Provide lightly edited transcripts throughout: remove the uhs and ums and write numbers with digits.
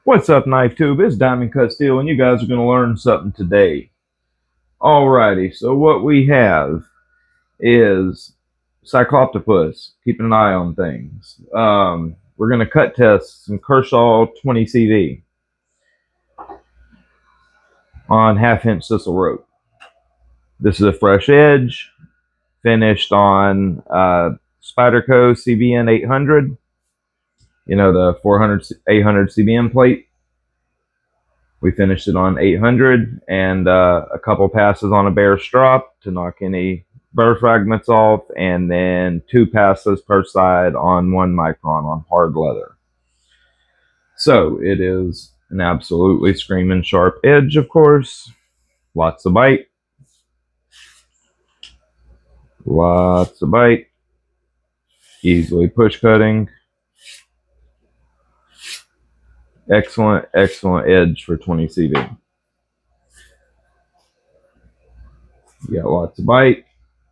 What's up, Knife Tube? It's Diamond Cut Steel, and you guys are going to learn something today. Alrighty, so what we have is Cycloptopus, keeping an eye on things. We're going to cut test some Kershaw 20cv on half-inch sisal rope. This is a fresh edge, finished on Spyderco CBN 800. You know, the 800 CBM plate. We finished it on 800 and a couple passes on a bare strop to knock any burr fragments off, and then 2 passes per side on 1 micron on hard leather. So it is an absolutely screaming sharp edge, of course. Lots of bite. Lots of bite. Easily push cutting. Excellent, excellent edge for 20cv. You got lots of bite,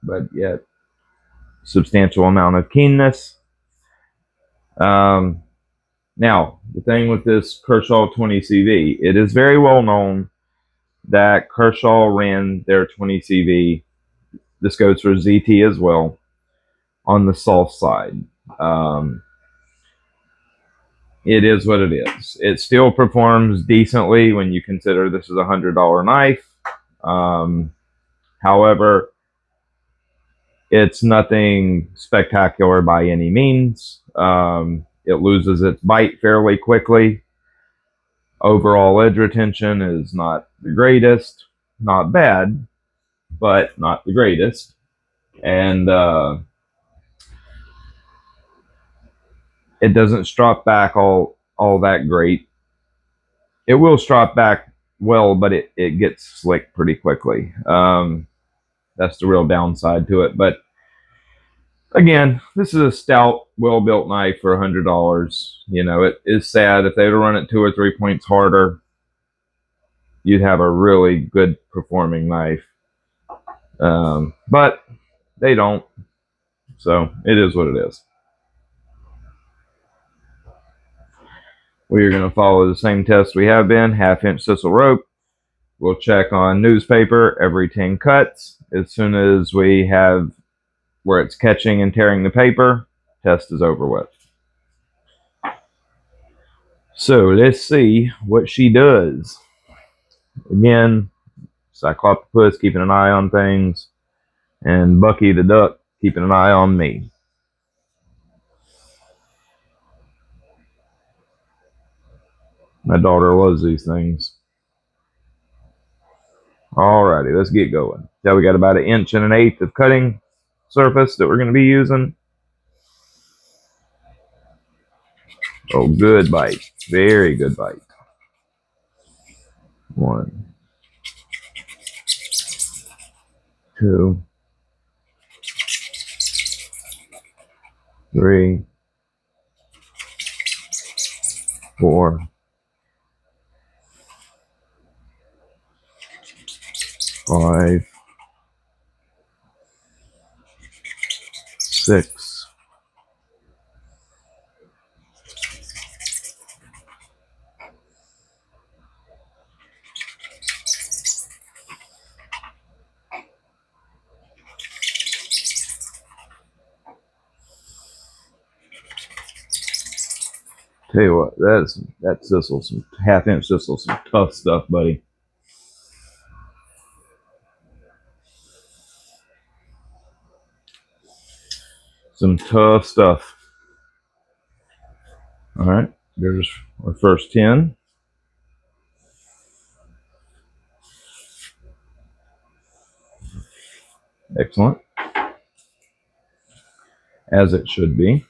but yet substantial amount of keenness. Now, the thing with this Kershaw 20cv, it is very well known that Kershaw ran their 20cv, this goes for ZT as well, on the soft side. It is what it is. It still performs decently when you consider this is a $100 knife. However, it's nothing spectacular by any means. It loses its bite fairly quickly. Overall edge retention is not the greatest. Not bad, but not the greatest. And it doesn't strop back all that great. It will strop back well, but it gets slick pretty quickly. That's the real downside to it. But again, this is a stout, well-built knife for $100. You know, it is sad if they would run it 2 or 3 points harder, you'd have a really good performing knife. But they don't. So it is what it is. We are going to follow the same test we have been, half-inch sisal rope. We'll check on newspaper every 10 cuts. As soon as we have where it's catching and tearing the paper, test is over with. So let's see what she does. Again, Cycloptopus keeping an eye on things, and Bucky the duck keeping an eye on me. My daughter loves these things. Alrighty, let's get going. Now we got about 1 1/8 inches of cutting surface that we're going to be using. Oh, good bite. Very good bite. 1, 2, 3, 4, 5, 6, 7. Tell you what, that sisal, some half-inch sisal, some tough stuff, buddy. Some tough stuff. All right, there's our first 10. Excellent. As it should be.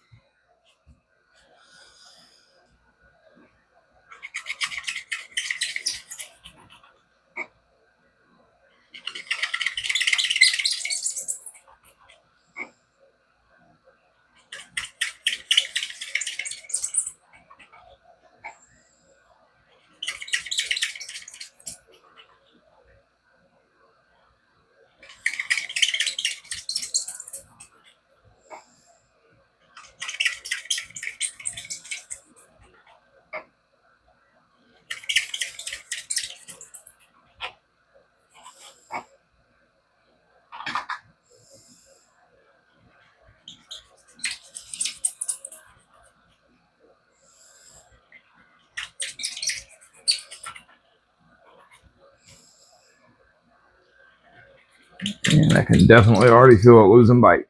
And I can definitely already feel it losing bite.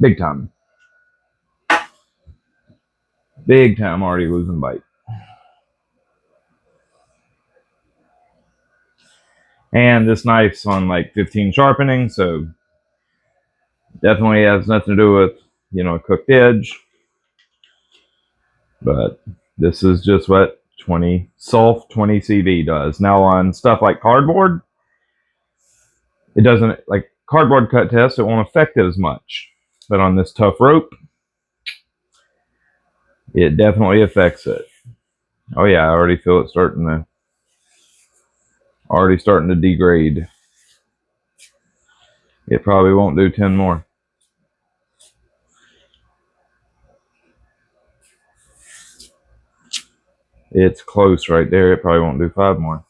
Big time. Big time already losing bite. And this knife's on like 15 sharpening, so definitely has nothing to do with, you know, a cooked edge. But this is just what 20 CV does. Now on stuff like cardboard, it doesn't, like cardboard cut test, it won't affect it as much. But on this tough rope, it definitely affects it. Oh yeah, I already feel it starting to degrade. It probably won't do 10 more. It's close right there. It probably won't do 5 more.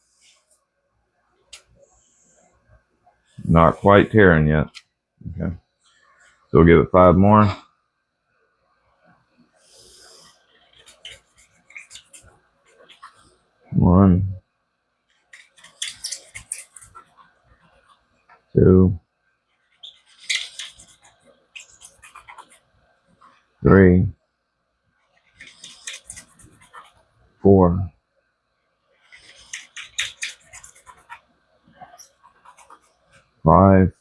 Not quite tearing yet. Okay. So we'll give it 5 more. One, 2, 3, 4, 5.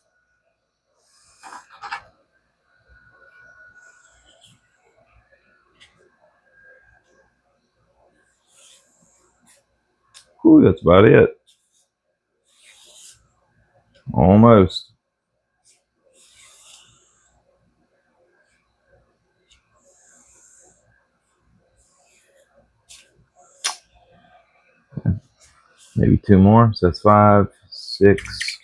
Ooh, that's about it. Almost. Maybe 2 more. So that's 5, 6,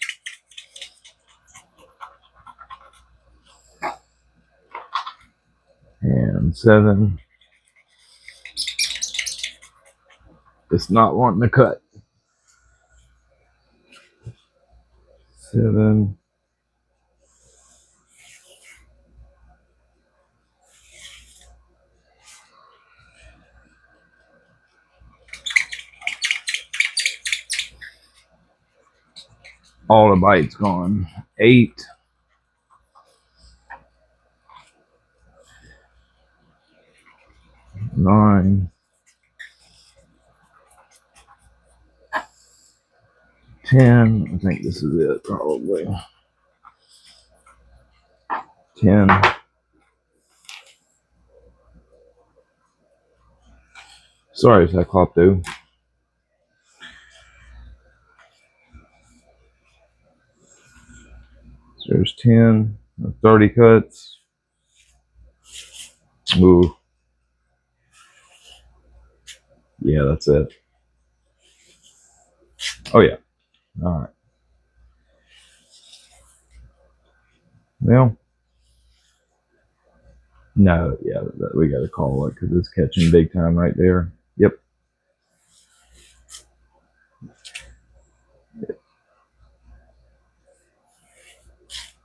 and 7. It's not wanting to cut. 7. All the bite's gone. 8. 9. 10. I think this is it, probably. 10. Sorry, Cyclopto. There's 10. 30 cuts. Ooh. Yeah, that's it. Oh, yeah. All right. Well, no, yeah, we got to call it because it's catching big time right there. Yep.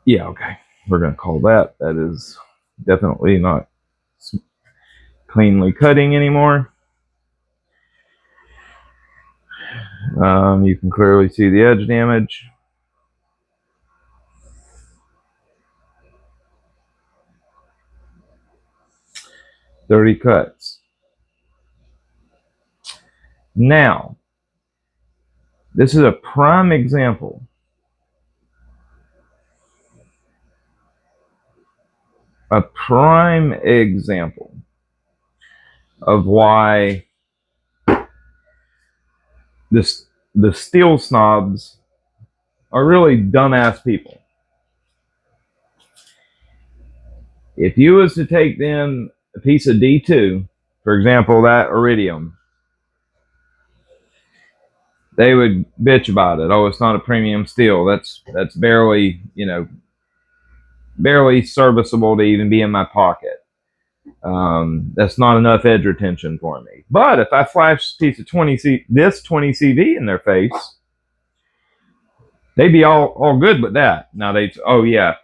Yeah, okay. We're going to call that. That is definitely not cleanly cutting anymore. You can clearly see the edge damage. $30 cuts. Now, this is a prime example of why the steel snobs are really dumbass people. If you was to take them a piece of D2, for example, that iridium, they would bitch about it. Oh, it's not a premium steel. That's barely, barely serviceable to even be in my pocket. That's not enough edge retention for me. But if I flash a piece of 20CV in their face, they'd be all good with that. Now oh yeah,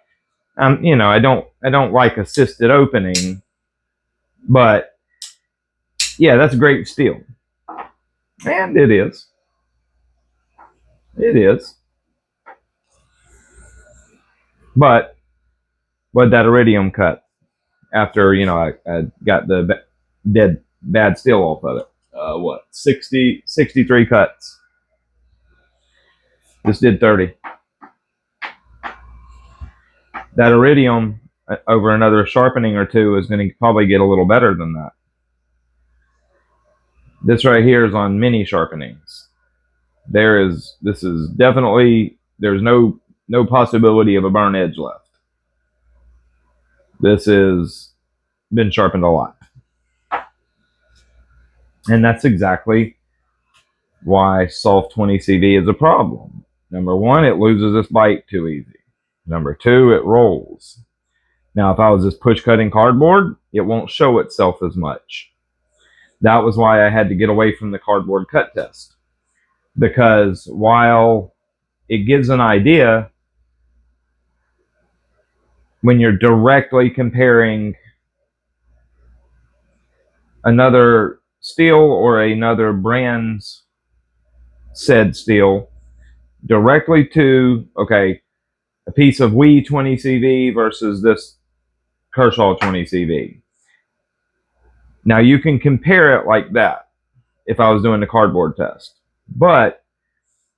I don't like assisted opening, but yeah, that's great steel, and it is. But what that iridium cut after, you know, I got the dead bad steel off of it. What, 63 cuts. This did 30. That iridium over another sharpening or two is going to probably get a little better than that. This right here is on mini sharpenings. This is definitely, there's no possibility of a burn edge left. This has been sharpened a lot. And that's exactly why soft 20CV is a problem. Number one, it loses its bite too easy. Number two, it rolls. Now, if I was just push cutting cardboard, it won't show itself as much. That was why I had to get away from the cardboard cut test. Because while it gives an idea, when you're directly comparing another steel or another brand's said steel directly to, okay, a piece of WE 20CV versus this Kershaw 20CV. Now you can compare it like that if I was doing the cardboard test, but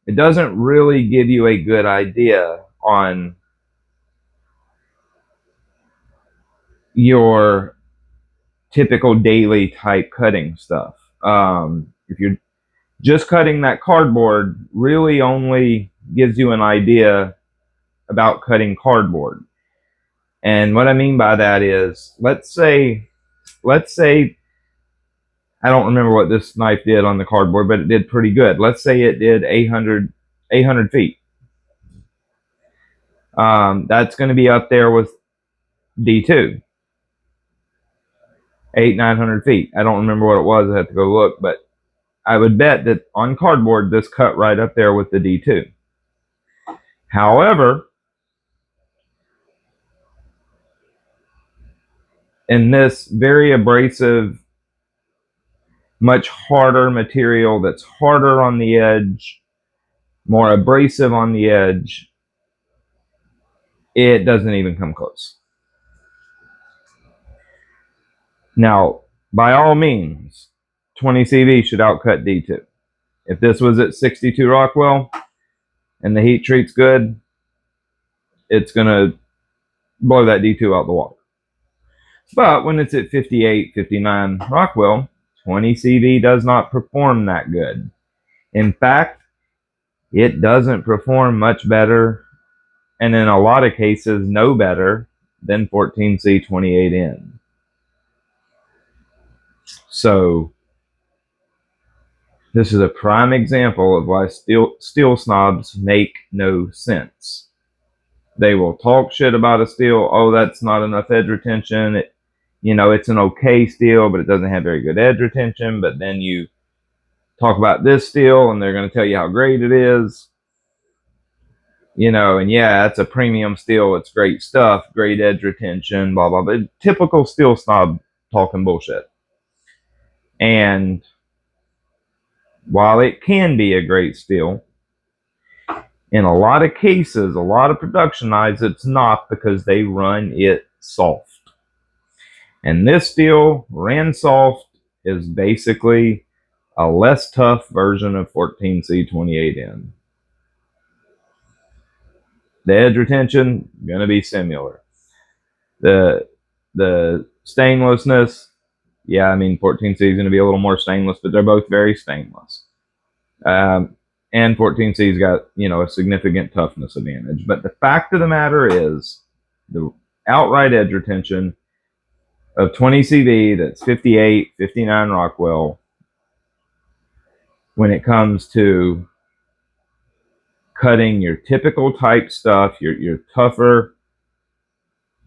it doesn't really give you a good idea on your typical daily type cutting stuff. If you're just cutting that cardboard, really only gives you an idea about cutting cardboard. And what I mean by that is, let's say I don't remember what this knife did on the cardboard, but it did pretty good. Let's say it did 800 feet. That's going to be up there with D2. 900 feet. I don't remember what it was. I have to go look, but I would bet that on cardboard, this cut right up there with the D2. However, in this very abrasive, much harder material that's harder on the edge, more abrasive on the edge, it doesn't even come close. Now, by all means, 20CV should outcut D2. If this was at 62 Rockwell and the heat treat's good, it's going to blow that D2 out the water. But when it's at 58, 59 Rockwell, 20CV does not perform that good. In fact, it doesn't perform much better, and in a lot of cases, no better than 14C 28N. So this is a prime example of why steel snobs make no sense. They will talk shit about a steel. Oh, that's not enough edge retention. It's an okay steel, but it doesn't have very good edge retention. But then you talk about this steel, and they're going to tell you how great it is. And yeah, it's a premium steel. It's great stuff, great edge retention, blah, blah, blah. Typical steel snob talking bullshit. And while it can be a great steel, in a lot of cases, a lot of production knives, it's not, because they run it soft. And this steel, ran soft, is basically a less tough version of 14C 28N. The edge retention, going to be similar. The stainlessness, yeah, 14C is going to be a little more stainless, but they're both very stainless. And 14C's got, a significant toughness advantage. But the fact of the matter is, the outright edge retention of 20CV that's 58, 59 Rockwell, when it comes to cutting your typical type stuff, your tougher,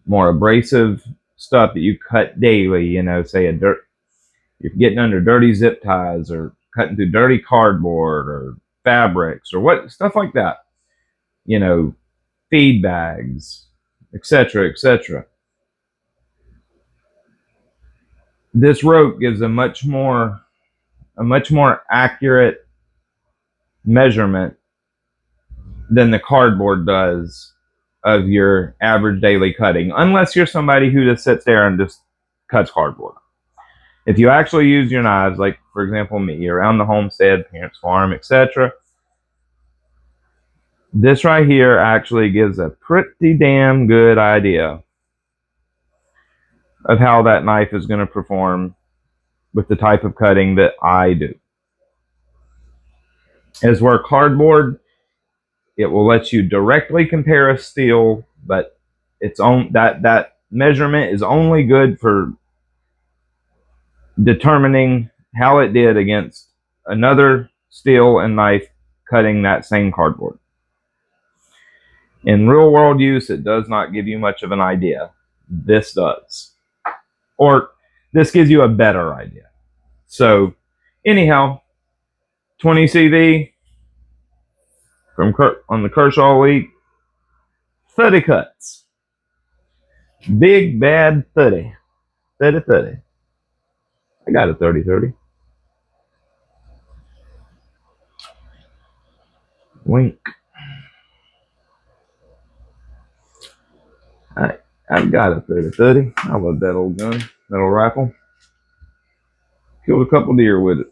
more abrasive stuff that you cut daily, say you're getting under dirty zip ties, or cutting through dirty cardboard or fabrics, or what stuff like that, feed bags, etc., etc. This rope gives a much more accurate measurement than the cardboard does of your average daily cutting, unless you're somebody who just sits there and just cuts cardboard. If you actually use your knives, like for example me, around the homestead, parents' farm, etc., this right here actually gives a pretty damn good idea of how that knife is going to perform with the type of cutting that I do. As where cardboard, it will let you directly compare a steel, but its own that measurement is only good for determining how it did against another steel and knife cutting that same cardboard. In real world use, it does not give you much of an idea. This does. Or this gives you a better idea. So, anyhow, 20cv from on the Kershaw Link 30 cuts. Big bad 30. 30. I got a 30. Wink. I've got a 30. I love that old gun, that old rifle. Killed a couple deer with it.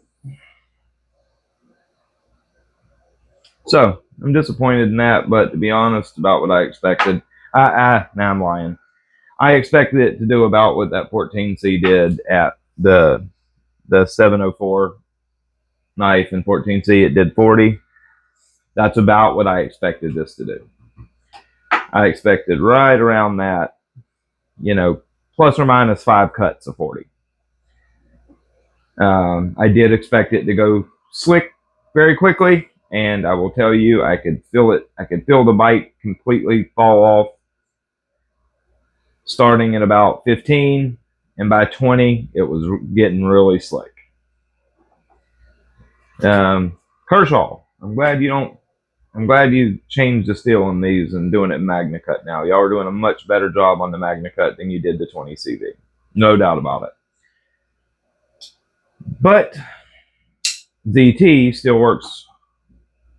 So, I'm disappointed in that, but to be honest about what I expected, now I'm lying. I expected it to do about what that 14C did at the 704 knife and 14C. It did 40. That's about what I expected this to do. I expected right around that, plus or minus 5 cuts of 40. I did expect it to go slick very quickly, and I will tell you, I could feel it. I could feel the bite completely fall off starting at about 15, and by 20, it was getting really slick. Kershaw, I'm glad you changed the steel on these and doing it Magna Cut now. Y'all are doing a much better job on the Magna Cut than you did the 20CV. No doubt about it. But ZT still works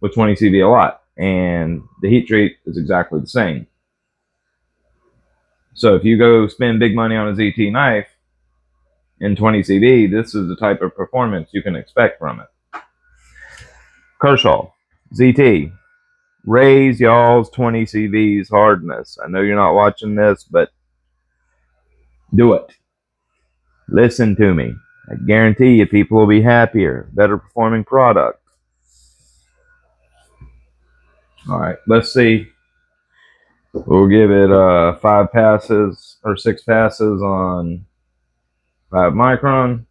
with 20CV a lot, and the heat treat is exactly the same. So if you go spend big money on a ZT knife in 20CV, this is the type of performance you can expect from it. Kershaw, ZT, raise y'all's 20CV's hardness. I know you're not watching this, but do it. Listen to me. I guarantee you people will be happier, better performing product. All right, let's see. We'll give it 5 passes or 6 passes on 5 micron.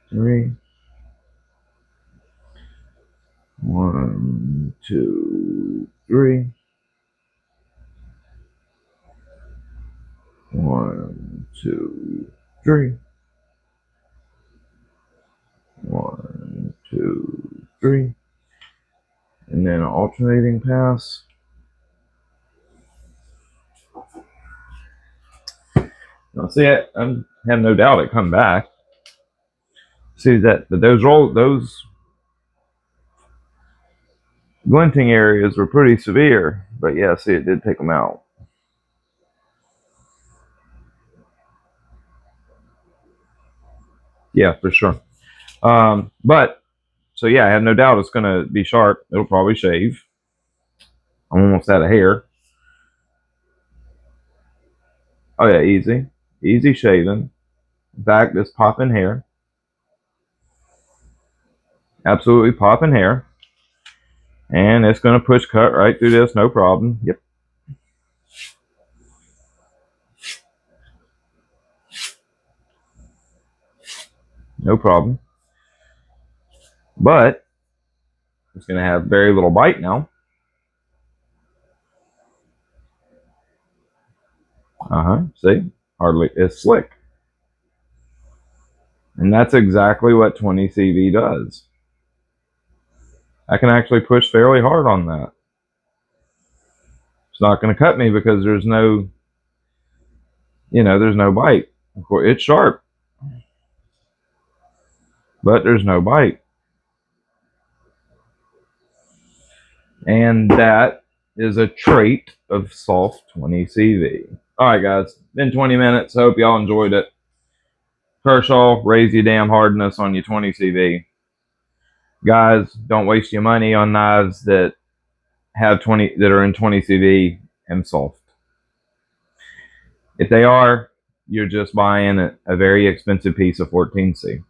Three. 1, 2, 3. 1, 2, 3. 1, 2, 3. And then an alternating pass. Now see, I have no doubt it come back. See that, but those glinting areas were pretty severe. But yeah, see, it did take them out. Yeah, for sure. But so yeah, I have no doubt it's going to be sharp. It'll probably shave. I'm almost out of hair. Oh yeah, easy shaving. Back, this popping hair. Absolutely popping hair. And it's going to push cut right through this, no problem. Yep. No problem. But it's going to have very little bite now. See? Hardly. It's slick. And that's exactly what 20CV does. I can actually push fairly hard on that. It's not going to cut me because there's no, there's no bite. It's sharp. but there's no bite. And that is a trait of soft 20CV. All right, guys, been 20 minutes. Hope y'all enjoyed it. Kershaw, raise your damn hardness on your 20CV. Guys, don't waste your money on knives that have 20 that are in 20CV and soft. If they are, you're just buying a very expensive piece of 14C.